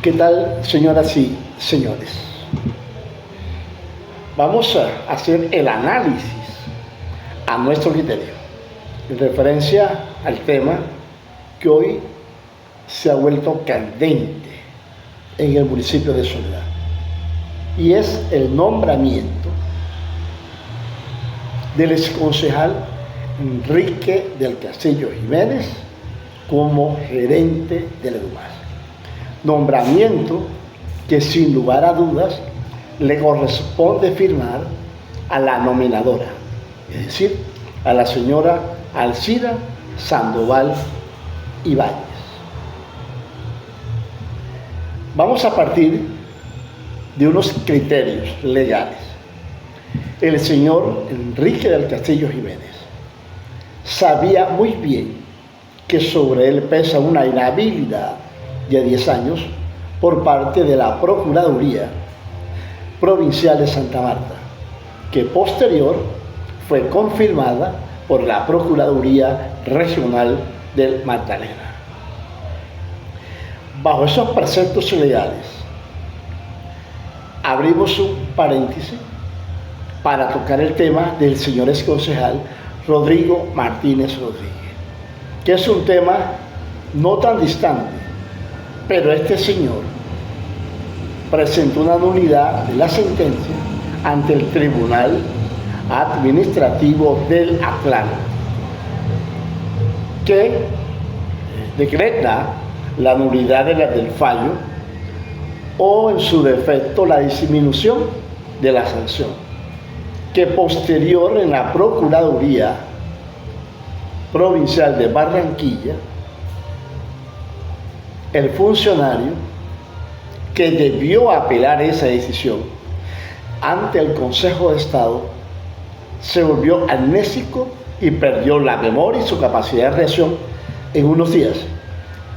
¿Qué tal, señoras y señores? Vamos a hacer el análisis a nuestro criterio en referencia al tema que hoy se ha vuelto candente en el municipio de Soledad, y es el nombramiento del exconcejal Enrique del Castillo Jiménez como gerente de la EDUMAS. Nombramiento que sin lugar a dudas le corresponde firmar a la nominadora, es decir, a la señora Alcira Sandoval Ibáñez. Vamos a partir de unos criterios legales. El señor Enrique del Castillo Jiménez sabía muy bien que sobre él pesa una inhabilidad de 10 años por parte de la Procuraduría Provincial de Santa Marta, que posterior fue confirmada por la Procuraduría Regional del Magdalena. Bajo esos preceptos legales, abrimos un paréntesis para tocar el tema del señor exconcejal Rodrigo Martínez Rodríguez, que es un tema no tan distante, pero este señor presentó una nulidad de la sentencia ante el Tribunal Administrativo del Atlántico, que decreta la nulidad del fallo o, en su defecto, la disminución de la sanción, que posterior en la Procuraduría Provincial de Barranquilla, el funcionario que debió apelar esa decisión ante el Consejo de Estado se volvió amnésico y perdió la memoria y su capacidad de reacción en unos días,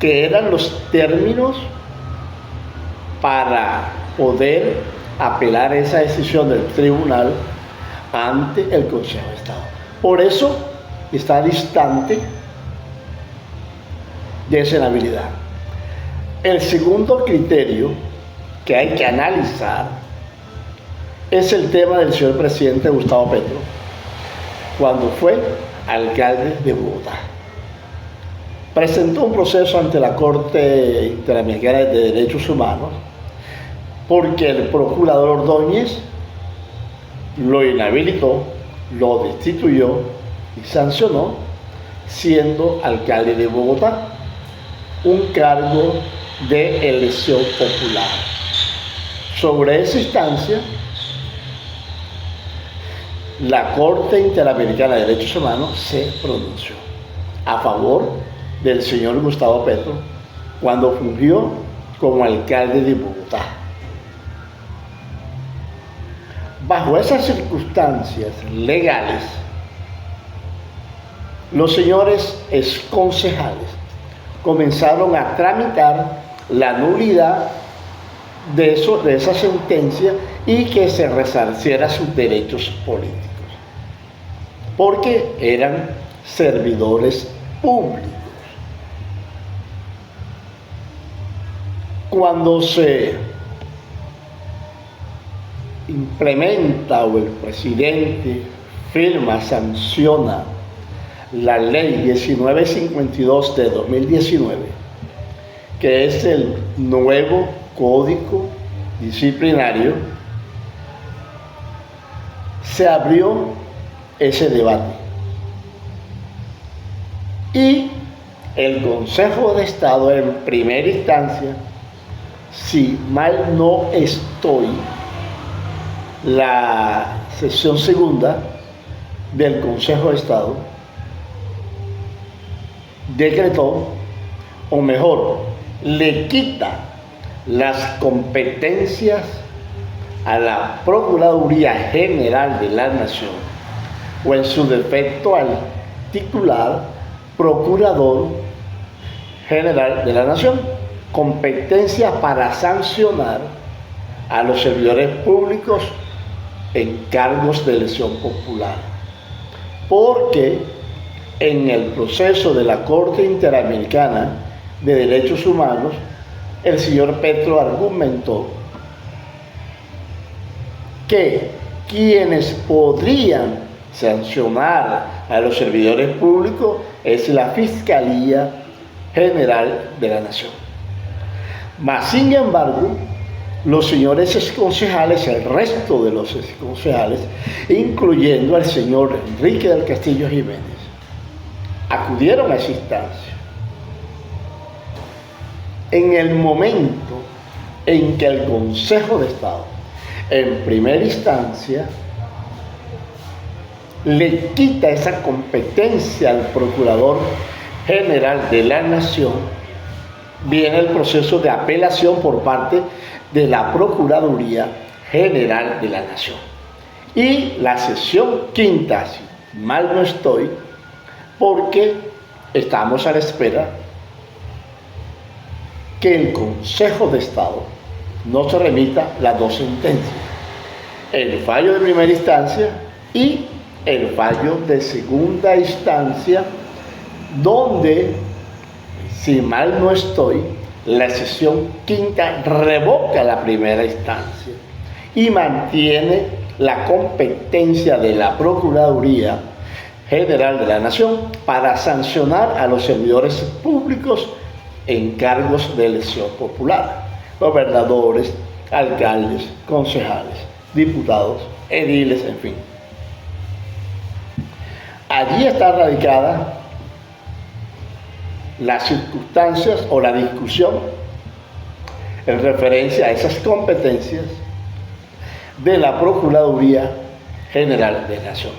que eran los términos para poder apelar esa decisión del tribunal ante el Consejo de Estado. Por eso está distante de esa inhabilidad. El segundo criterio que hay que analizar es el tema del señor presidente Gustavo Petro cuando fue alcalde de Bogotá. Presentó un proceso ante la Corte Interamericana de Derechos Humanos porque el procurador Ordóñez lo inhabilitó, lo destituyó y sancionó siendo alcalde de Bogotá, un cargo de elección popular. Sobre esa instancia, la Corte Interamericana de Derechos Humanos se pronunció a favor del señor Gustavo Petro cuando fungió como alcalde de Bogotá. Bajo esas circunstancias legales, los señores exconcejales comenzaron a tramitar la nulidad de esa sentencia y que se resarciera sus derechos políticos, porque eran servidores públicos. Cuando se implementa o el presidente firma, sanciona la ley 1952 de 2019, que es el nuevo código disciplinario, se abrió ese debate y el Consejo de Estado en primera instancia, si mal no estoy, la sesión segunda del Consejo de Estado decretó, o mejor, le quita las competencias a la Procuraduría General de la Nación, o en su defecto al titular Procurador General de la Nación, competencia para sancionar a los servidores públicos en cargos de elección popular, porque en el proceso de la Corte Interamericana de Derechos Humanos el señor Petro argumentó que quienes podrían sancionar a los servidores públicos es la Fiscalía General de la Nación. Mas, sin embargo, los señores exconcejales, el resto de los exconcejales, incluyendo al señor Enrique del Castillo Jiménez, acudieron a esa instancia. En el momento en que el Consejo de Estado, en primera instancia, le quita esa competencia al Procurador General de la Nación, viene el proceso de apelación por parte de la Procuraduría General de la Nación. Y la sesión quinta, si mal no estoy, porque estamos a la espera que el Consejo de Estado no se remita las dos sentencias, el fallo de primera instancia y el fallo de segunda instancia, donde, si mal no estoy, la sesión quinta revoca la primera instancia y mantiene la competencia de la Procuraduría General de la Nación para sancionar a los servidores públicos en cargos de elección popular, gobernadores, alcaldes, concejales, diputados, ediles, en fin. Allí está radicada las circunstancias o la discusión en referencia a esas competencias de la Procuraduría General de la Nación.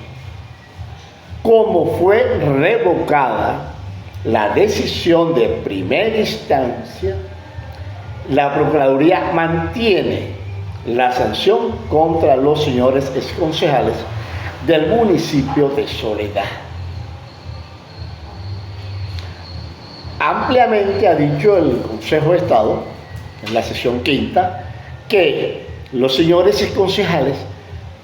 Como fue revocada la decisión de primera instancia, la Procuraduría mantiene la sanción contra los señores exconcejales del municipio de Soledad. Ampliamente ha dicho el Consejo de Estado, en la sesión quinta, que los señores exconcejales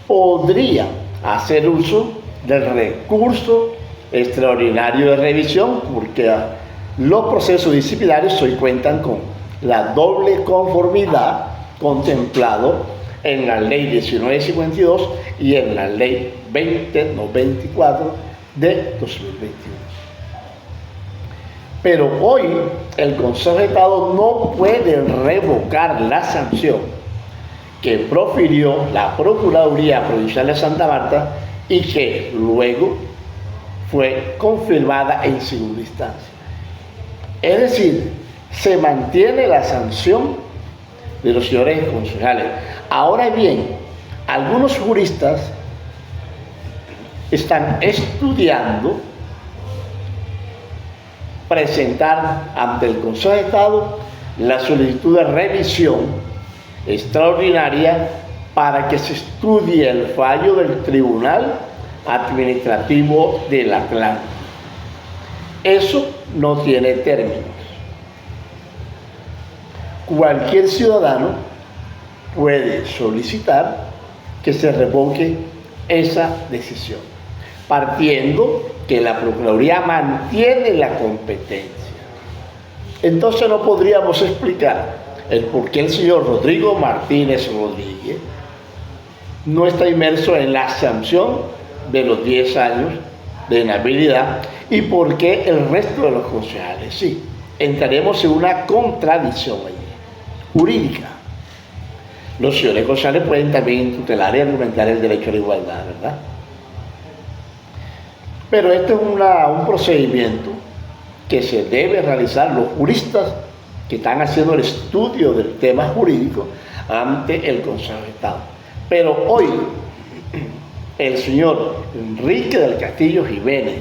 podrían hacer uso del recurso extraordinario de revisión, porque los procesos disciplinarios hoy cuentan con la doble conformidad contemplado en la ley 1952 y en la ley 2094 de 2021. Pero hoy el Consejo de Estado no puede revocar la sanción que profirió la Procuraduría Provincial de Santa Marta y que luego fue confirmada en segunda instancia. Es decir, se mantiene la sanción de los señores concejales. Ahora bien, algunos juristas están estudiando presentar ante el Consejo de Estado la solicitud de revisión extraordinaria para que se estudie el fallo del Tribunal Administrativo del Atlántico. Eso no tiene términos. Cualquier ciudadano puede solicitar que se revoque esa decisión, partiendo que la Procuraduría mantiene la competencia. Entonces no podríamos explicar el por qué el señor Rodrigo Martínez Rodríguez no está inmerso en la sanción de los 10 años de inhabilidad y por qué el resto de los concejales sí. Entraremos en una contradicción allí, jurídica. Los señores concejales pueden también tutelar y argumentar el derecho a la igualdad, ¿verdad? Pero este es un procedimiento que se debe realizar los juristas que están haciendo el estudio del tema jurídico ante el Consejo de Estado. Pero hoy el señor Enrique del Castillo Jiménez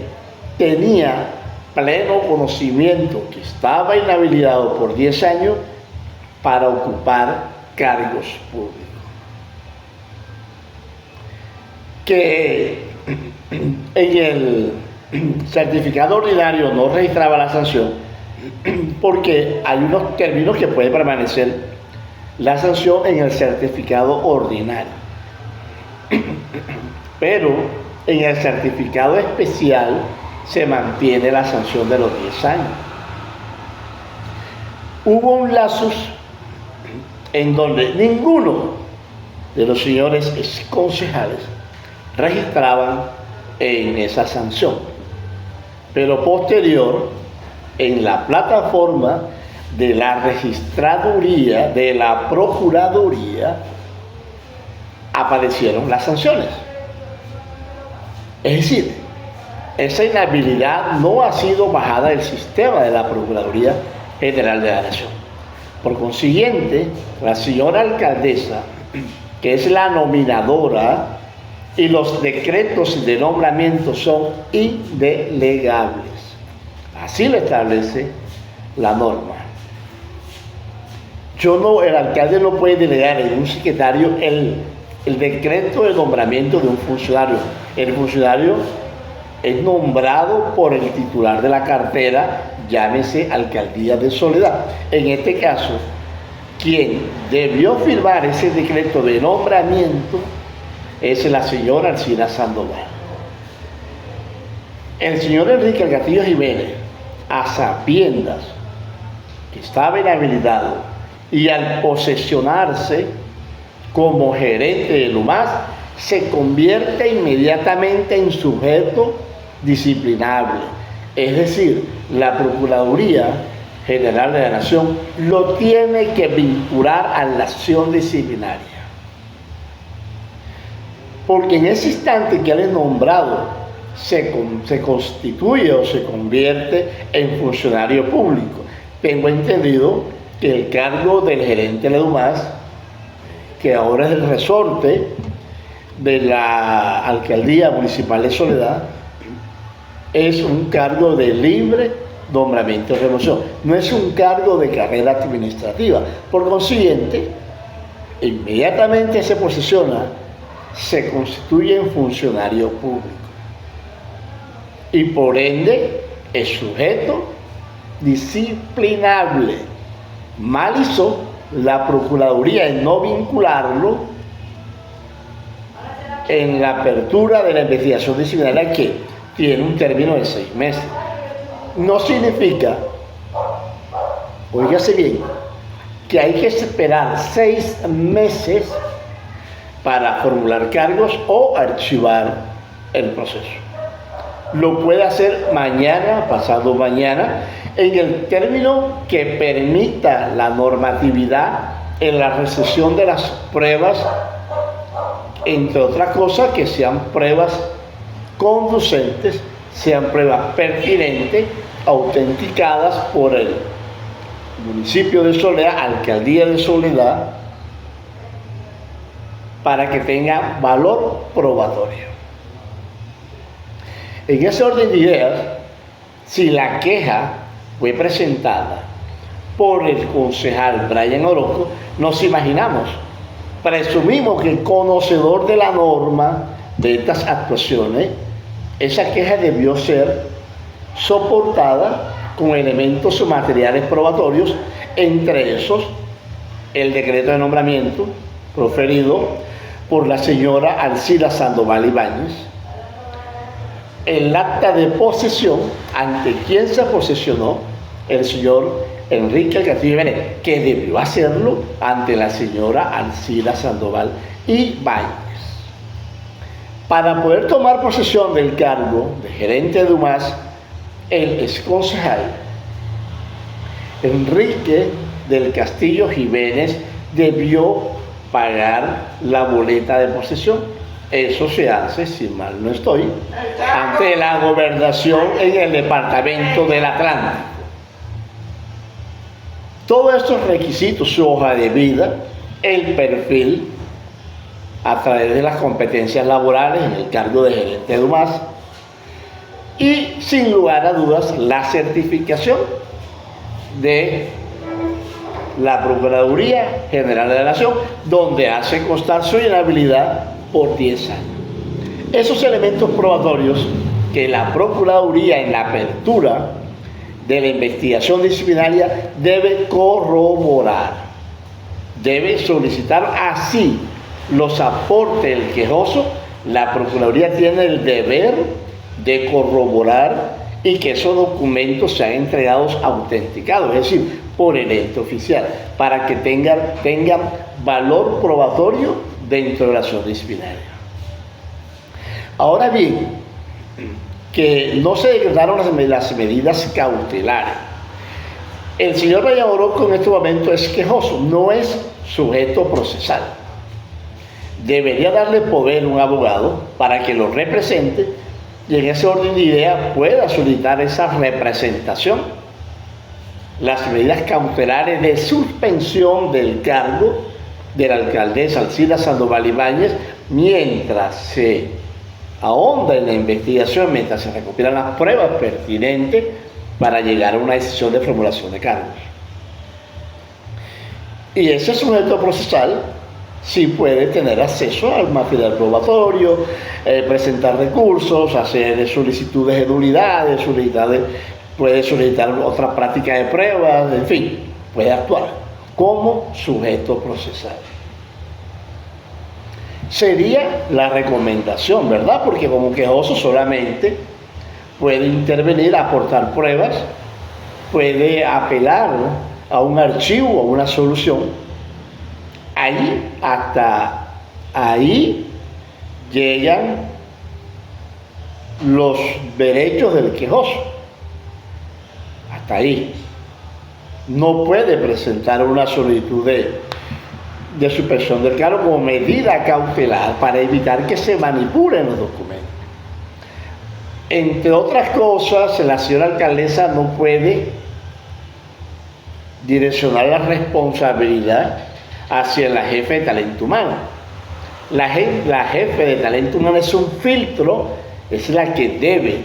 tenía pleno conocimiento que estaba inhabilitado por 10 años para ocupar cargos públicos. Que en el certificado ordinario no registraba la sanción porque hay unos términos que puede permanecer la sanción en el certificado ordinario, pero en el certificado especial se mantiene la sanción de los 10 años. hubo un lapsus en donde ninguno de los señores concejales registraban en esa sanción. Pero posterior, en la plataforma de la registraduría, de la procuraduría, aparecieron las sanciones. Es decir, esa inhabilidad no ha sido bajada del sistema de la Procuraduría General de la Nación. Por consiguiente, la señora alcaldesa, que es la nominadora, y los decretos de nombramiento son indelegables. Así lo establece la norma. El alcalde no puede delegar en un secretario el decreto de nombramiento de un funcionario. El funcionario es nombrado por el titular de la cartera, llámese Alcaldía de Soledad. En este caso, quien debió firmar ese decreto de nombramiento es la señora Alcira Sandoval. El señor Enrique del Castillo Jiménez, a sabiendas que estaba inhabilitado y al posesionarse como gerente de Lumás, se convierte inmediatamente en sujeto disciplinable. Es decir, la Procuraduría General de la Nación lo tiene que vincular a la acción disciplinaria. Porque en ese instante que él es nombrado, se constituye o se convierte en funcionario público. Tengo entendido que el cargo del gerente de Lumás, que ahora es el resorte de la Alcaldía Municipal de Soledad, es un cargo de libre nombramiento y remoción. No es un cargo de carrera administrativa. Por consiguiente, inmediatamente se posesiona, se constituye en funcionario público. Y por ende, es sujeto disciplinable. Mal hizo la Procuraduría en no vincularlo en la apertura de la investigación disciplinaria, que tiene un término de 6 meses. No significa, óigase bien, que hay que esperar 6 meses para formular cargos o archivar el proceso. Lo puede hacer mañana, pasado mañana, en el término que permita la normatividad en la recepción de las pruebas, entre otras cosas, que sean pruebas conducentes, sean pruebas pertinentes, autenticadas por el municipio de Soledad, Alcaldía de Soledad, para que tenga valor probatorio. En ese orden de ideas, si la queja fue presentada por el concejal Brian Orozco, nos imaginamos, presumimos que el conocedor de la norma de estas actuaciones, esa queja debió ser soportada con elementos materiales probatorios, entre esos el decreto de nombramiento proferido por la señora Alcira Sandoval Ibáñez, el acta de posesión ante quien se posesionó el señor Enrique del Castillo Jiménez, que debió hacerlo ante la señora Alcira Sandoval Ibáñez. Para poder tomar posesión del cargo de gerente de Lumás, el exconcejal Enrique del Castillo Jiménez debió pagar la boleta de posesión. Eso se hace, si mal no estoy, ante la gobernación en el departamento del Atlántico. Todos estos requisitos, su hoja de vida, el perfil a través de las competencias laborales en el cargo de gerente de Lumás y, sin lugar a dudas, la certificación de la Procuraduría General de la Nación, donde hace constar su inhabilidad por 10 años. Esos elementos probatorios que la Procuraduría, en la apertura de la investigación disciplinaria, debe corroborar, debe solicitar así los aportes del quejoso. La Procuraduría tiene el deber de corroborar y que esos documentos sean entregados autenticados, es decir, por el ente oficial, para que tengan valor probatorio dentro de la acción disciplinaria. Ahora bien, que no se decretaron las medidas cautelares. El señor Brian Orozco en este momento es quejoso, no es sujeto procesal. Debería darle poder a un abogado para que lo represente y en ese orden de ideas pueda solicitar esa representación. Las medidas cautelares de suspensión del cargo de la alcaldesa Alcida Sandoval Ibáñez mientras se ahonda en la investigación, mientras se recopilan las pruebas pertinentes para llegar a una decisión de formulación de cargos. Y ese sujeto procesal sí puede tener acceso al material probatorio, presentar recursos, hacer solicitudes de nulidades, puede solicitar otra práctica de pruebas, en fin, puede actuar como sujeto procesal. Sería la recomendación, ¿verdad? Porque como quejoso solamente puede intervenir, aportar pruebas, puede apelar a un archivo o una solución. Hasta ahí llegan los derechos del quejoso. Hasta ahí. No puede presentar una solicitud de suspensión del cargo como medida cautelar para evitar que se manipulen los documentos. Entre otras cosas, la señora alcaldesa no puede direccionar la responsabilidad hacia la jefe de talento humano. La jefe de talento humano es un filtro, es la que debe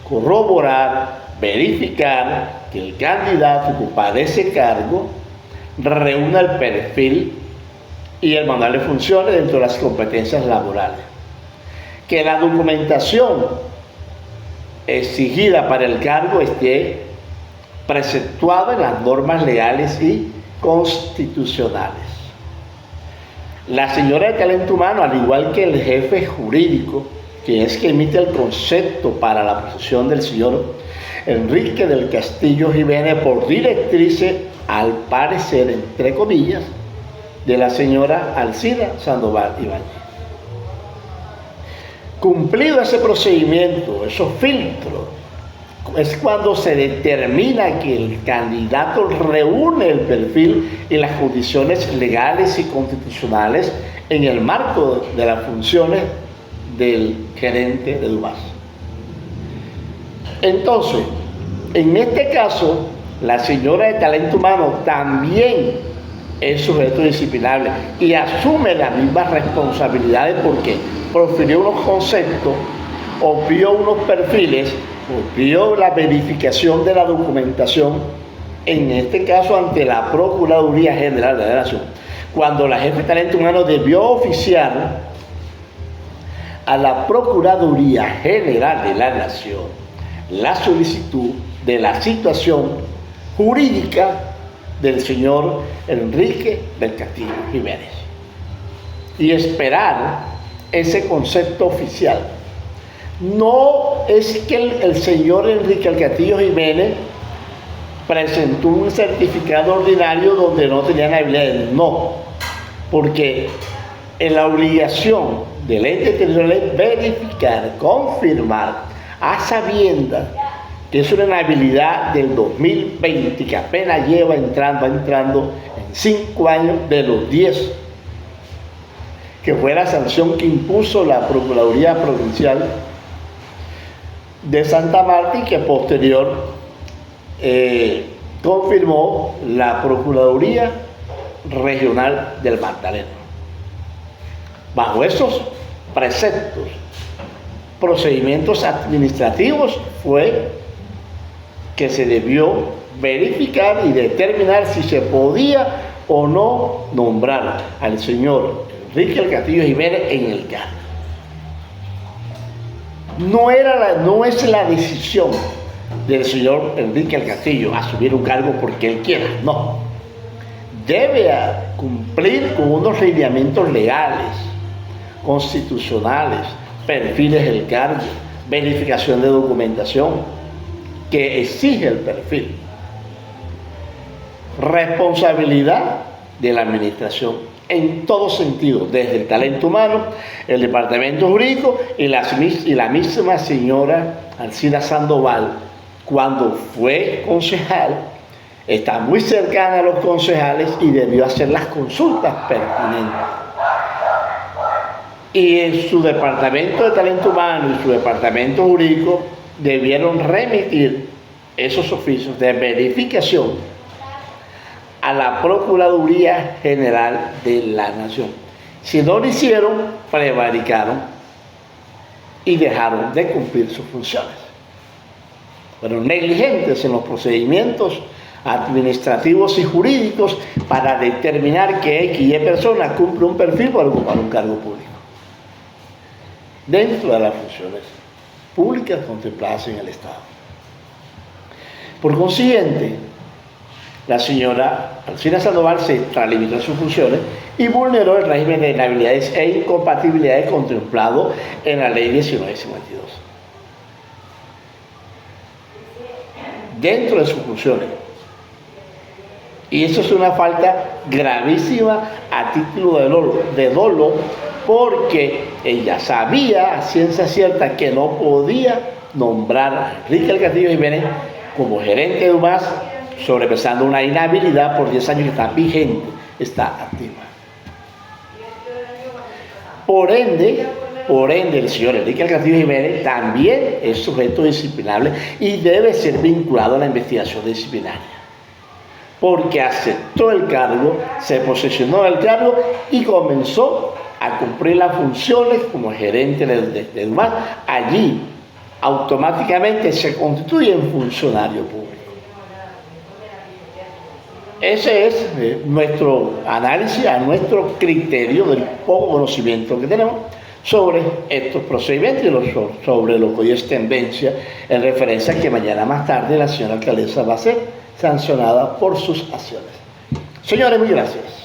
corroborar, verificar que el candidato ocupar ese cargo reúna el perfil y el manual de funciones dentro de las competencias laborales. Que la documentación exigida para el cargo esté preceptuada en las normas legales y constitucionales. La señora de talento humano, al igual que el jefe jurídico, que es que emite el concepto para la posición del señor Enrique del Castillo Jiménez por directrices, al parecer, entre comillas, de la señora Alcida Sandoval Ibáñez. Cumplido ese procedimiento, esos filtros, es cuando se determina que el candidato reúne el perfil y las condiciones legales y constitucionales en el marco de las funciones del gerente de Dumas. Entonces, en este caso, la señora de talento humano también es sujeto disciplinable y asume las mismas responsabilidades porque profirió unos conceptos, obvió unos perfiles, obvió la verificación de la documentación, en este caso ante la Procuraduría General de la Nación, cuando la jefe de talento humano debió oficiar a la Procuraduría General de la Nación la solicitud de la situación jurídica del señor Enrique del Castillo Jiménez y esperar ese concepto oficial. No es que el señor Enrique del Castillo Jiménez presentó un certificado ordinario donde no tenían habilidades, no, porque en la obligación del ente territorial es verificar, confirmar, a sabiendas que es una inhabilidad del 2020 que apenas va entrando en 5 años de los 10, que fue la sanción que impuso la Procuraduría Provincial de Santa Marta y que posterior confirmó la Procuraduría Regional del Magdalena. Bajo esos preceptos, procedimientos administrativos, fue que se debió verificar y determinar si se podía o no nombrar al señor Enrique del Castillo Jiménez en el cargo. No es la decisión del señor Enrique del Castillo asumir un cargo porque él quiera, no. Debe cumplir con unos lineamientos legales, constitucionales, perfiles del cargo, verificación de documentación, que exige el perfil. Responsabilidad de la administración en todo sentido, desde el talento humano, el departamento jurídico y la misma señora Alcina Sandoval, cuando fue concejal, está muy cercana a los concejales y debió hacer las consultas pertinentes. Y en su departamento de talento humano y su departamento jurídico debieron remitir esos oficios de verificación a la Procuraduría General de la Nación. Si no lo hicieron, prevaricaron y dejaron de cumplir sus funciones. Fueron negligentes en los procedimientos administrativos y jurídicos para determinar que X y persona cumple un perfil para ocupar un cargo público dentro de las funciones públicas contempladas en el Estado. Por consiguiente, la señora Alcina Sandoval se extralimitó en sus funciones y vulneró el régimen de inhabilidades e incompatibilidades contemplado en la Ley 1952. Dentro de sus funciones. Y eso es una falta gravísima a título de dolo, porque ella sabía a ciencia cierta que no podía nombrar a Enrique del Castillo Jiménez como gerente de UMAS, sobrepasando una inhabilidad por 10 años que está vigente, está activa. Por ende, el señor Enrique del Castillo Jiménez también es sujeto disciplinable y debe ser vinculado a la investigación disciplinaria, porque aceptó el cargo, se posesionó del cargo y comenzó a cumplir las funciones como gerente de UMAS. Allí automáticamente se constituye en funcionario público. Ese es nuestro análisis, a nuestro criterio del poco conocimiento que tenemos sobre estos procedimientos y sobre lo que hoy es tendencia, en referencia a que mañana más tarde la señora alcaldesa va a ser sancionada por sus acciones. Señores, muy gracias.